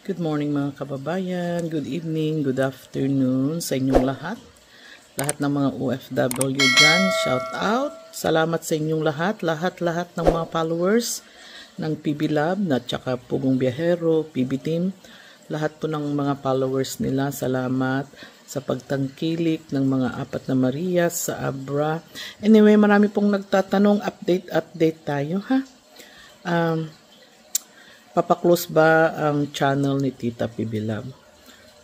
Good morning mga kababayan, good evening, good afternoon sa inyong lahat. Lahat ng mga OFW dyan, shout out. Salamat sa inyong lahat ng mga followers ng PB Lab at saka Pugong Biyahero, PB Team. Lahat po ng mga followers nila, salamat sa pagtangkilik ng mga apat na Maria sa Abra. Anyway, marami pong nagtatanong, update tayo ha. Papaklose ba ang channel ni Tita PB Lab?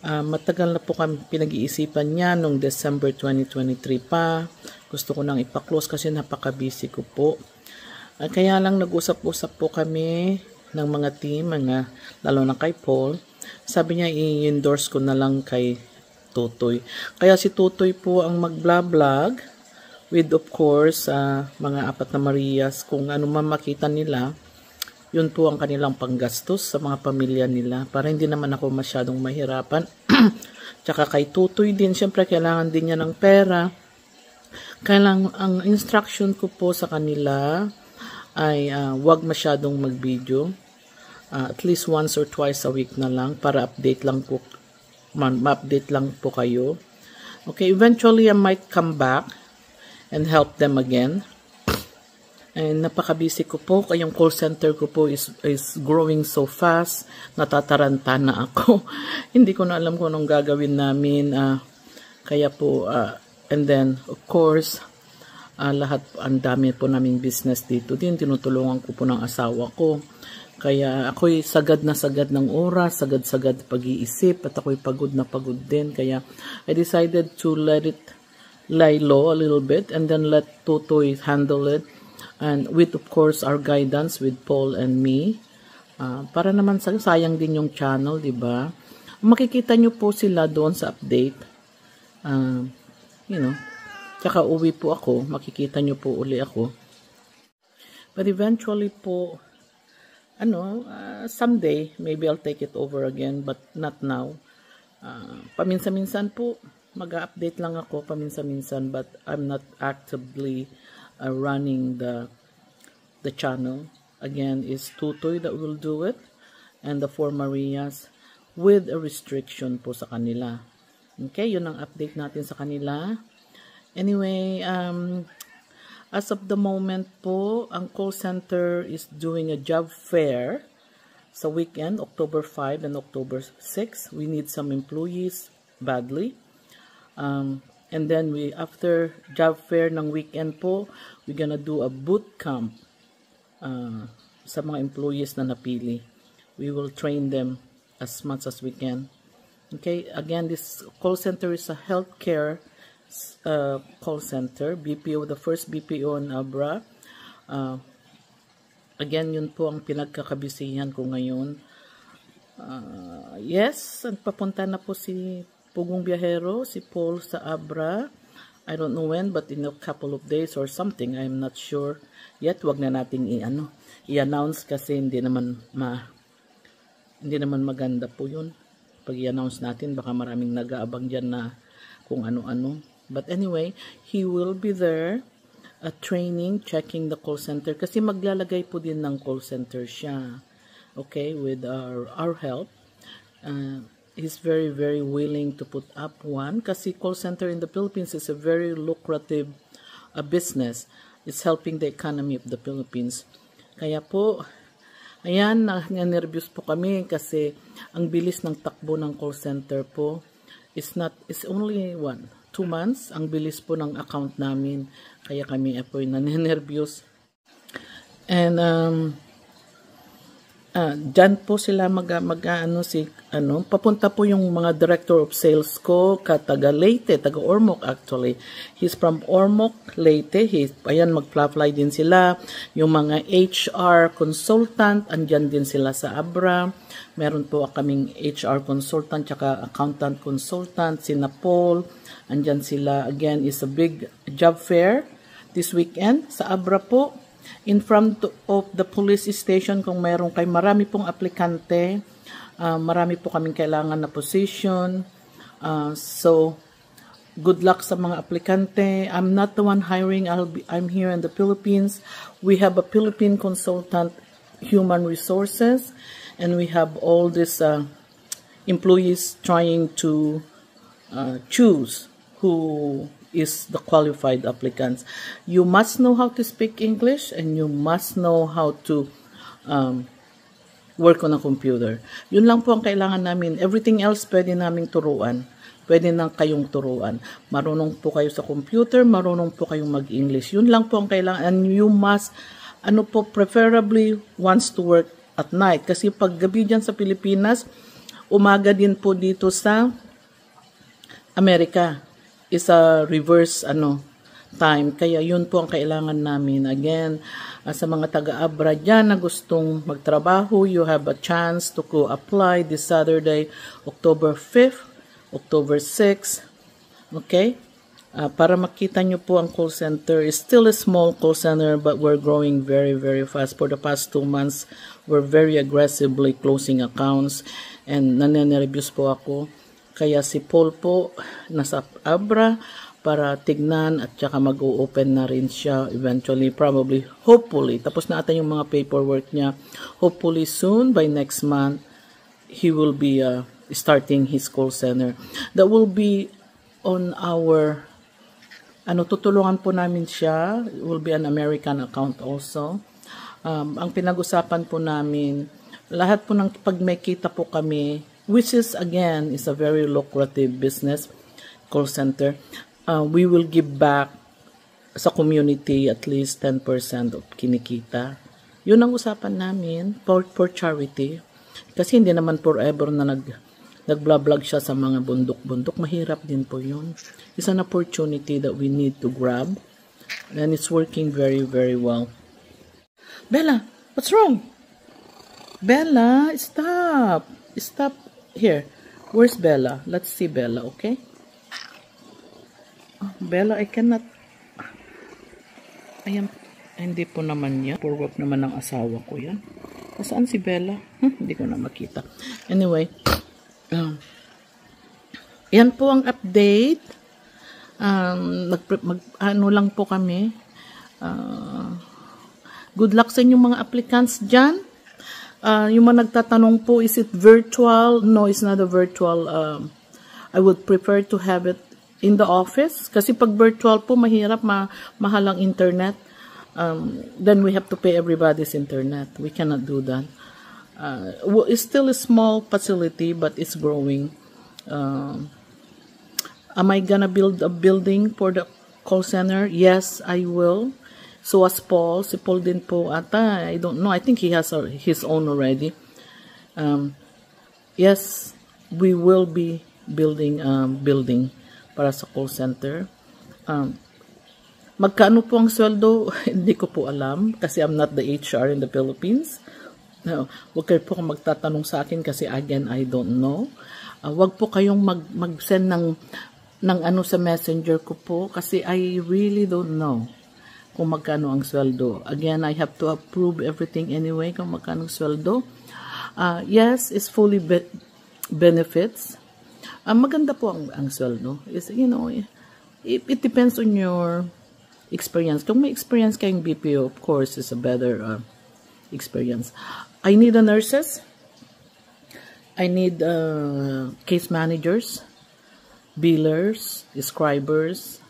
Matagal na po kami pinag-iisipan niya nung December 2023 pa. Gusto ko nang ipaklose kasi napaka-busy ko po. Kaya lang nag-usap-usap po kami ng mga team, lalo na kay Paul. Sabi niya i-endorse ko na lang kay Tutoy. Kaya si Tutoy po ang mag-vlog with of course mga apat na Marias, kung ano man makita nila. Yun po ang kanilang panggastos sa mga pamilya nila para hindi naman ako masyadong mahirapan. Tsaka kay Tutoy din, syempre kailangan din niya ng pera. Kailangan, ang instruction ko po sa kanila ay wag masyadong mag-video. At least once or twice a week na lang para ma-update lang po kayo. Okay, eventually I might come back and help them again. And napaka-busy ko po, kayong call center ko po is growing so fast, natataranta na ako. Hindi ko na alam kung anong gagawin namin, kaya po, and then, of course, lahat, ang dami po naming business dito din, tinutulungan ko po ng asawa ko. Kaya ako'y sagad na sagad ng oras, sagad-sagad pag-iisip, at ako'y pagod na pagod din. Kaya I decided to let it lie low a little bit, and then let Tutoy handle it. And with of course our guidance with Paul and me, para naman sayang din yung channel, di ba? Makikita nyo po sila doon sa update. Tsaka uwi po ako, makikita nyo po uli ako. But eventually po, someday maybe I'll take it over again, but not now. Paminsan-minsan po mag-update lang ako, paminsan-minsan, but I'm not actively running the channel. Again, is Tutoy that will do it, and the 4 Marias with a restriction po sa kanila. Okay, yun ang update natin sa kanila. Anyway, as of the moment po, ang call center is doing a job fair sa weekend, October 5 and October 6. We need some employees badly. And then after job fair ng weekend po, we're gonna do a boot camp sa mga employees na napili. We will train them as much as we can. Okay, again, this call center is a healthcare call center, BPO, the first BPO in Abra. Again, yun po ang pinagkakabisihan ko ngayon. Yes, papunta na po si Pugong Biyahero, si Paul sa Abra. I don't know when, but in a couple of days or something, I'm not sure yet. Wag na nating i-announce kasi hindi naman maganda po yun. Pag i-announce natin, baka maraming nag-aabang dyan na kung ano-ano. But anyway, he will be there training, checking the call center kasi maglalagay po din ng call center siya. Okay, with our help. He's very, very willing to put up one kasi call center in the Philippines is a very lucrative business. It's helping the economy of the Philippines. Kaya po, ayan, nervous po kami kasi ang bilis ng takbo ng call center po. It's only 2 months. Ang bilis po ng account namin. Kaya kami po nanenervyos. And dyan po sila papunta po yung mga director of sales ko, taga Leyte, taga Ormoc actually. He's from Ormoc, Leyte. Ayan, mag-fly din sila. Yung mga HR consultant, andyan din sila sa Abra. Meron po kaming HR consultant, tsaka accountant consultant, sina Paul. Andyan sila. Again, is a big job fair this weekend sa Abra po. In front of the police station, kung mayroon kayo, marami pong aplikante, marami po kaming kailangan na position. So, good luck sa mga aplikante. I'm not the one hiring. I'm here in the Philippines. We have a Philippine consultant, human resources, and we have all this employees trying to choose who is the qualified applicants. You must know how to speak English and you must know how to work on a computer. Yun lang po ang kailangan namin. Everything else pwede naming turuan. Pwede nang kayong turuan. Marunong po kayo sa computer, marunong po kayong mag-English. Yun lang po ang kailangan. And you must, preferably wants to work at night. Kasi pag gabi dyan sa Pilipinas, umaga din po dito sa Amerika. Is a reverse time. Kaya yun po ang kailangan namin. Again, sa mga taga-abra dyan na gustong magtrabaho, you have a chance to go apply this Saturday, October 5th, October 6th. Okay? Para makita nyo po ang call center. It's still a small call center but we're growing very, very fast. For the past 2 months, we're very aggressively closing accounts and nanene-reviews po ako. Kaya si Paul po nasa Abra para tignan at saka mag-o-open na rin siya eventually, probably, hopefully. Tapos na ata yung mga paperwork niya. Hopefully soon, by next month, he will be starting his call center. That will be on our, tutulungan po namin siya. It will be an American account also. Ang pinag-usapan po namin, lahat po ng pag may kita po kami, which is again, is a very lucrative business, call center. We will give back sa community at least 10% of kinikita. Yun ang usapan namin for charity. Kasi hindi naman forever na nag-vlog siya sa mga bundok-bundok. Mahirap din po yun. It's an opportunity that we need to grab. And it's working very, very well. Bella, what's wrong? Bella, stop. Stop here. Where's Bella? Let's see Bella, okay? Bella, I cannot. Ayan, hindi po naman yan. For work naman ng asawa ko yan. Saan si Bella? Hindi ko na makita. Anyway, yan po ang update. Lang po kami. Good luck sa inyong mga applicants dyan. Yung mga nagtatanong po, is it virtual? No, it's not a virtual. I would prefer to have it in the office. Kasi pag virtual po, mahirap, mahal ang internet. Then we have to pay everybody's internet. We cannot do that. It's still a small facility, but it's growing. Am I gonna build a building for the call center? Yes, I will. So as Paul, si Paul din po ata, I don't know, I think he has his own already. Yes, we will be building building para sa call center. Magkano po ang sweldo? Hindi ko po alam kasi I'm not the HR in the Philippines. No, huwag kayo po magtatanong sa akin kasi again, I don't know. Huwag po kayong mag-send ng sa messenger ko po kasi I really don't know kung magkano ang sweldo. Again, I have to approve everything anyway kung magkano ang sweldo. Yes, it's fully benefits. Maganda po ang sweldo. It depends on your experience. Kung may experience kayong BPO, of course, it's a better experience. I need nurses. I need case managers, billers, scribers,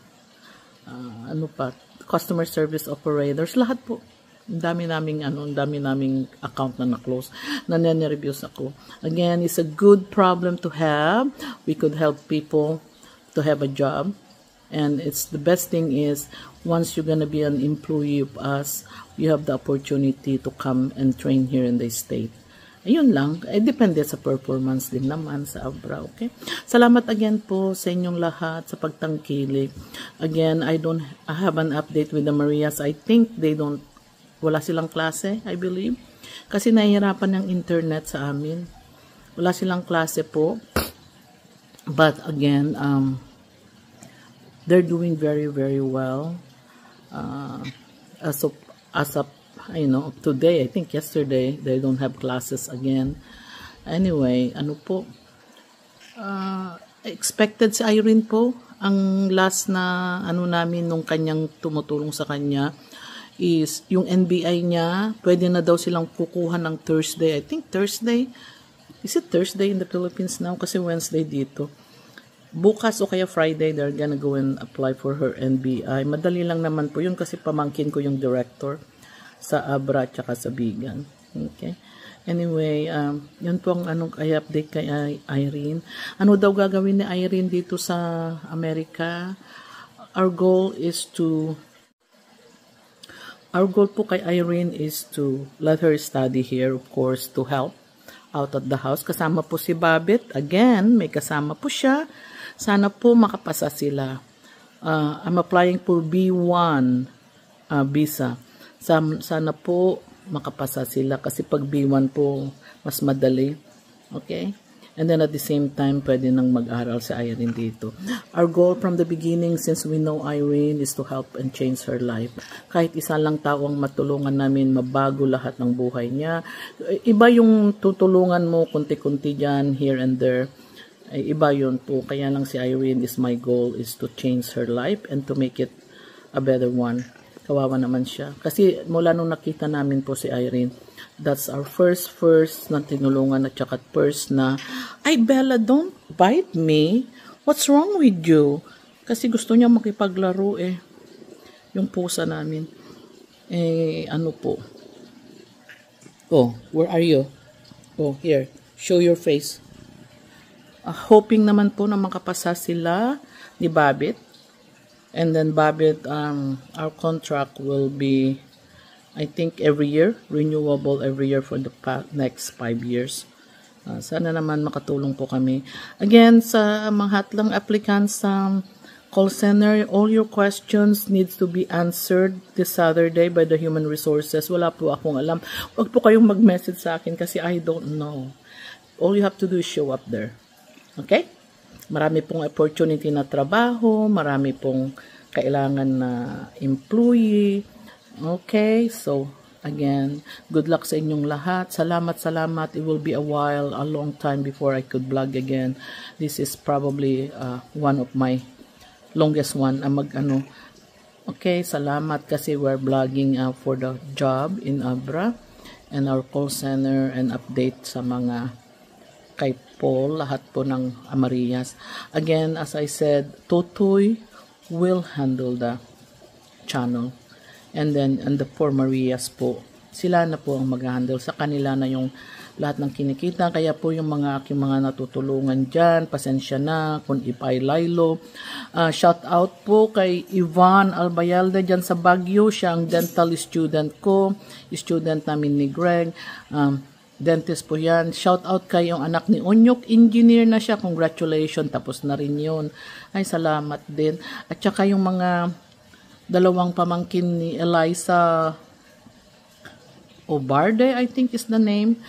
customer service operators, lahat po. Ang dami naming account na na-close. Nanene-reviews ako. Again, it's a good problem to have. We could help people to have a job. And it's the best thing is, once you're gonna be an employee of us, you have the opportunity to come and train here in the state. Ayun lang. Depende sa performance din naman sa Abra, okay? Salamat again po sa inyong lahat sa pagtangkilik. Again, I have an update with the Marias. I think wala silang klase, I believe. Kasi nahihirapan ng internet sa amin. Wala silang klase po. But again, they're doing very, very well. As of today, I think yesterday, they don't have classes again. Anyway, expected si Irene po, ang last na namin nung kanyang tumutulong sa kanya is yung NBI niya, pwede na daw silang kukuha ng Thursday. I think Thursday, Is it Thursday in the Philippines now? Kasi Wednesday dito. Bukas o kaya Friday, they're gonna go and apply for her NBI. Madali lang naman po yun kasi pamangkin ko yung director sa Abra at saka sa Bigan. Okay? Anyway, yun po ang anong update kay Irene. Ano daw gagawin ni Irene dito sa Amerika? Our goal po kay Irene is to let her study here, of course, to help out at the house. Kasama po si Babit. Again, may kasama po siya. Sana po makapasa sila. I'm applying for B1 visa. Sana po makapasa sila kasi pag B1 po, mas madali. Okay? And then at the same time, pwede nang mag-aral si Irene dito. Our goal from the beginning, since we know Irene, is to help and change her life. Kahit isa lang tao ang matulungan namin, mabago lahat ng buhay niya. Iba yung tutulungan mo, kunti-kunti dyan, here and there. Iba yun po. Kaya lang si Irene is my goal is to change her life and to make it a better one. Kawawa naman siya. Kasi mula nung nakita namin po si Irene, that's our first na tinulungan at saka first na, ay Bella, don't bite me. What's wrong with you? Kasi gusto niya makipaglaro yung pusa namin. Ano po? Oh, where are you? Oh, here. Show your face. Hoping naman po na makapasa sila ni Babit. And then Babit, our contract will be, I think, every year, renewable every year for the next 5 years. Sana naman makatulong po kami. Again, sa mga hatlang applicants sa call center, all your questions needs to be answered this Saturday by the Human Resources. Wala po akong alam. Huwag po kayong mag-message sa akin kasi I don't know. All you have to do is show up there. Okay? Marami pong opportunity na trabaho, marami pong kailangan na employee. Okay, so again, good luck sa inyong lahat. Salamat. It will be a long time before I could vlog again. This is probably one of my longest one. Okay, salamat kasi we're vlogging for the job in Abra and our call center and update sa mga kay Paul, lahat po ng Amarias. Again, as I said, Totoy will handle the channel. And then, and the four Marias po, sila na po ang mag-handle. Sa kanila na yung lahat ng kinikita. Kaya po yung aking mga natutulungan dyan, pasensya na, kung ipay Lilo. Shout out po kay Ivan Albayalde dyan sa Baguio. Siya ang dental student ko. Student namin ni Greg. Dentist po yan. Shout out kay yung anak ni Onyok. Engineer na siya. Congratulations. Tapos na rin yun. Ay, salamat din. At saka yung mga dalawang pamangkin ni Eliza Obarde, I think is the name.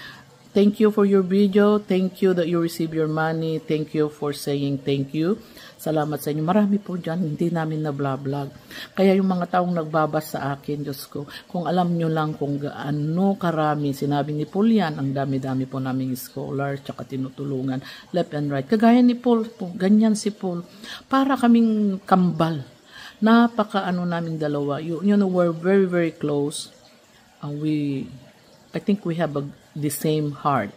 Thank you for your video. Thank you that you receive your money. Thank you for saying thank you. Salamat sa inyo. Marami po dyan. Hindi namin na vlog. Kaya yung mga taong nagbabas sa akin, Diyos ko, kung alam nyo lang kung gaano karami, sinabi ni Paul yan, ang dami-dami po naming scholar, tsaka tinutulungan, left and right. Kagaya ni Paul, ganyan si Paul. Para kaming kambal. Napaka-ano naming dalawa. You know, we're very, very close. I think we have the same heart.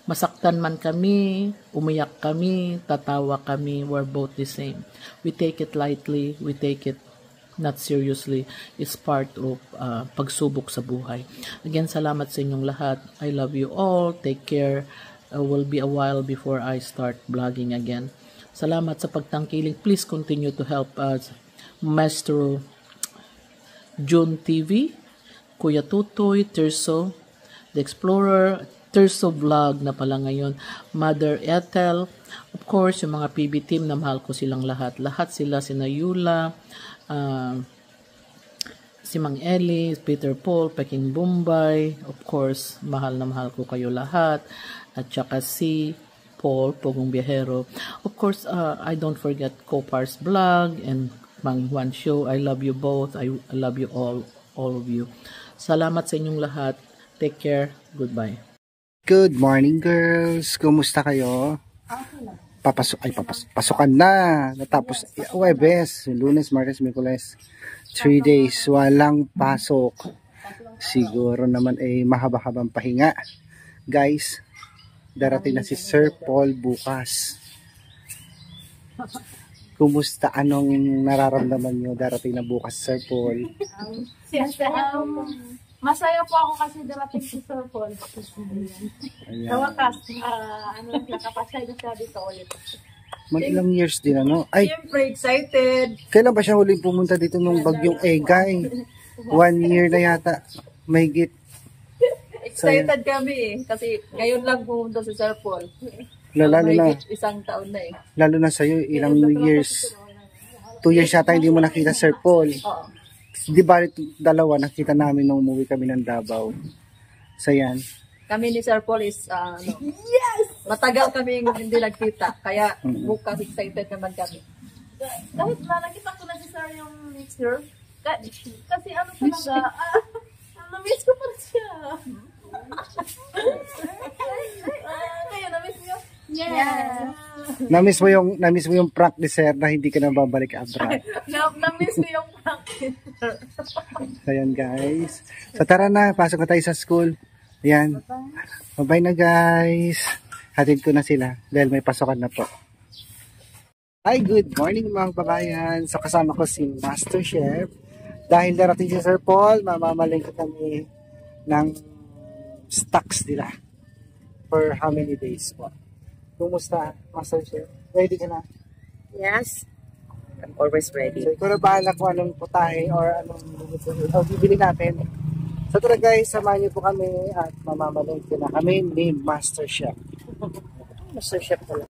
Masaktan man kami, umiyak kami, tatawa kami, we're both the same. We take it lightly, we take it not seriously. It's part of pagsubok sa buhay. Again, salamat sa inyong lahat. I love you all. Take care. Will be a while before I start vlogging again. Salamat sa pagtangkiling. Please continue to help us. Maestro June TV, Kuya Tutoy, Terso, The Explorer, Terso Vlog na pala ngayon, Mother Ethel, of course, yung mga PB team na mahal ko silang lahat. Lahat sila, sina Yula, si Mang Eli, Peter Paul, Peking Bombay, of course, mahal na mahal ko kayo lahat. At saka si Paul, Pogong Biyahero. Of course, I don't forget Copar's Vlog and Mang Juan Show. I love you both. I love you all of you. Salamat sa inyong lahat. Take care. Goodbye. Good morning, girls. Kumusta kayo? Pasukan na. Natapos, Huwebes, Lunes, Martes, Miyerkules. 3 days, walang pasok. Siguro naman mahaba-habang pahinga. Guys, Darating na si Sir Paul bukas. Kumusta? Anong nararamdaman nyo darating na bukas, Sir Paul? Masaya po ako kasi darating si Sir Paul. Ayan. Sa wakas, nakapasay na siya dito ulit. Mag-ilang years din, ano? Ay, Siyempre, excited. kailan ba siya huling pumunta dito nung bagyong Egay? 1 year na yata. Mahigit. Excited kami eh. Kasi ngayon lang pumunta si Sir Paul. Lalo na, Isang taon na eh. lalo na sa'yo, ilang years. 2 years yata hindi mo nakita, Sir Paul. Oo. Di ba, dalawa, nakita namin nung umuwi kami ng Davao. So yan. Kami ni Sir Paul is, matagal kami hindi nagkita. Kaya bukas excited naman kami. Kahit na nakita ko na si Sir yung next year. Kasi ano talaga, na-miss ko pa rin siya. Kayo, na-miss niyo? Yeah. Na-miss mo yung prank ni Sir na hindi ka na babalik abroad. Na-miss ko yung practice. So yan, guys. So tara na, pasok na tayo sa school. Ayan. Bye-bye na, guys. Hatid ko na sila dahil may pasokan na po. Hi, good morning mga kababayan. So kasama ko si Master Chef. Dahil darating si Sir Paul, mamamalingkot kami ng stocks nila. For how many days po? Kumusta, Master Chef? Ready ka na? Yes, I'm always ready. So ikaw na bahala kung anong putahe or anong bibili natin. So tara guys, samahan niyo po kami at mamamalingkot na kami ni Master Chef. Master Chef pala.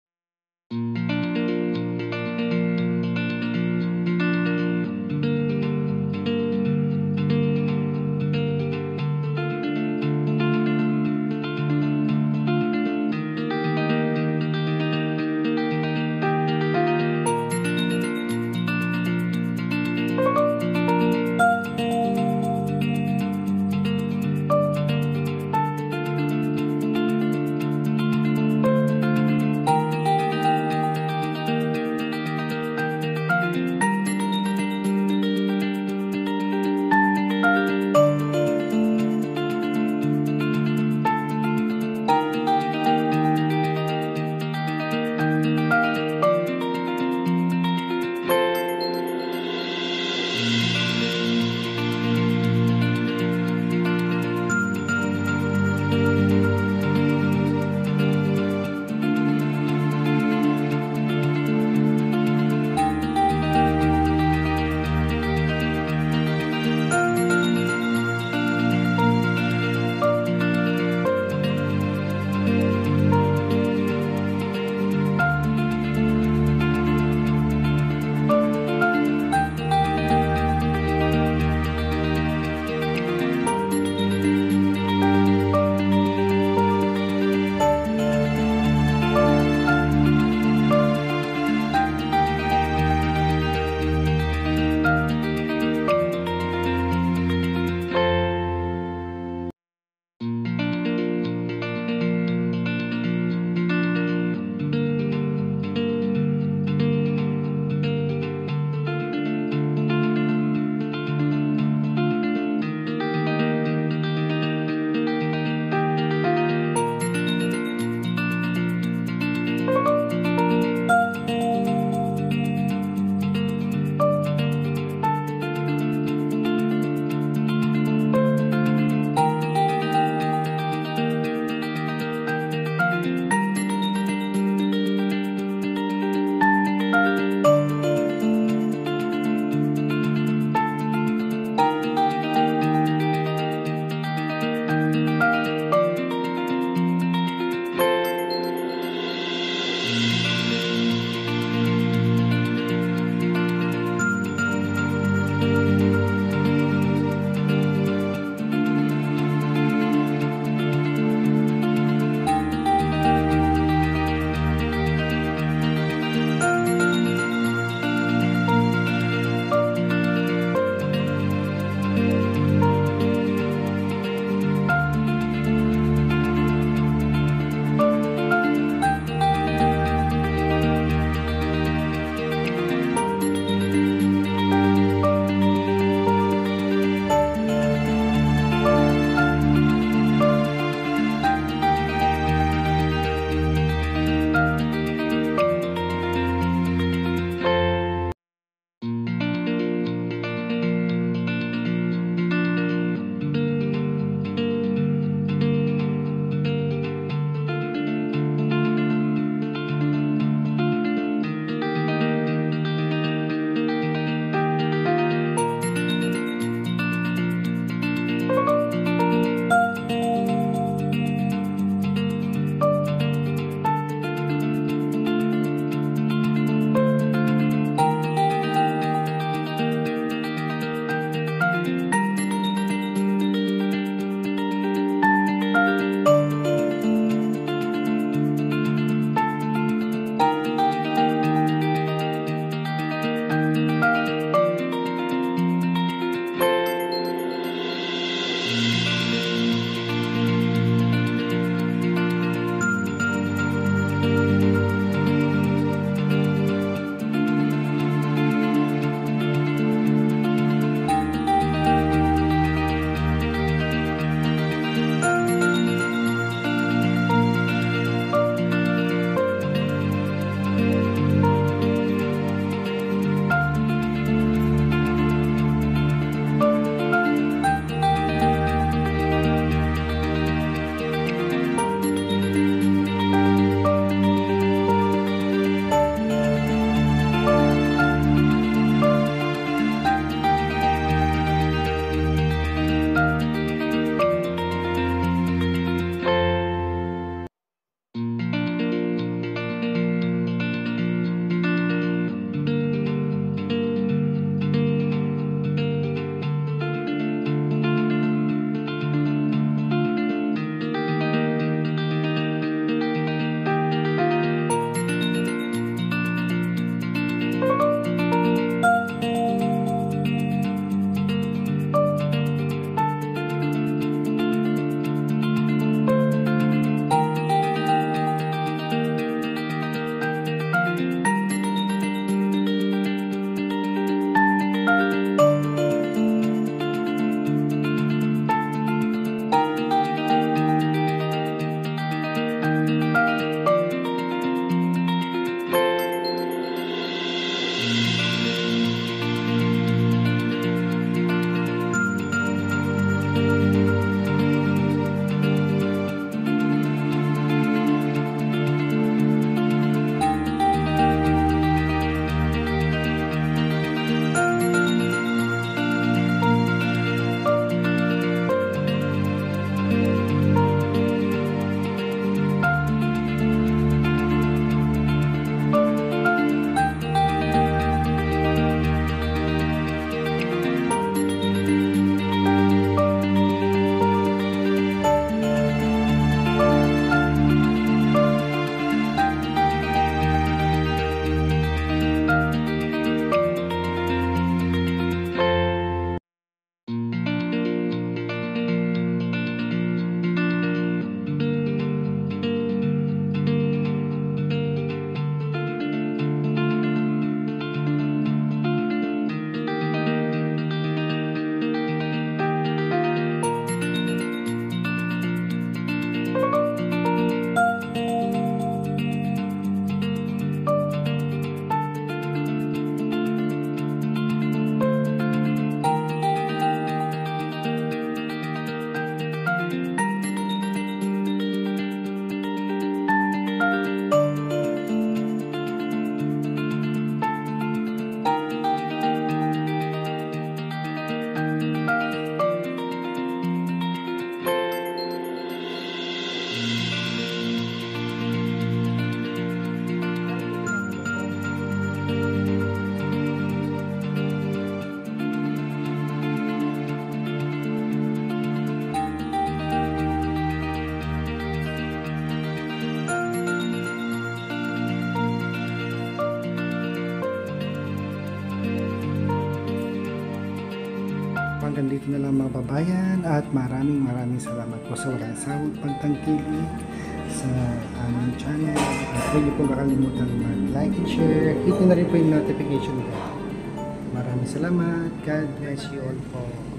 hanggang dito na lang mga babayan at maraming salamat po sa walang sawang pagtangkilik sa aming channel. At huwag niyo pong kakalimutan mag-like and share. Hit nyo na rin po yung notification bell. Maraming salamat. God bless you all po.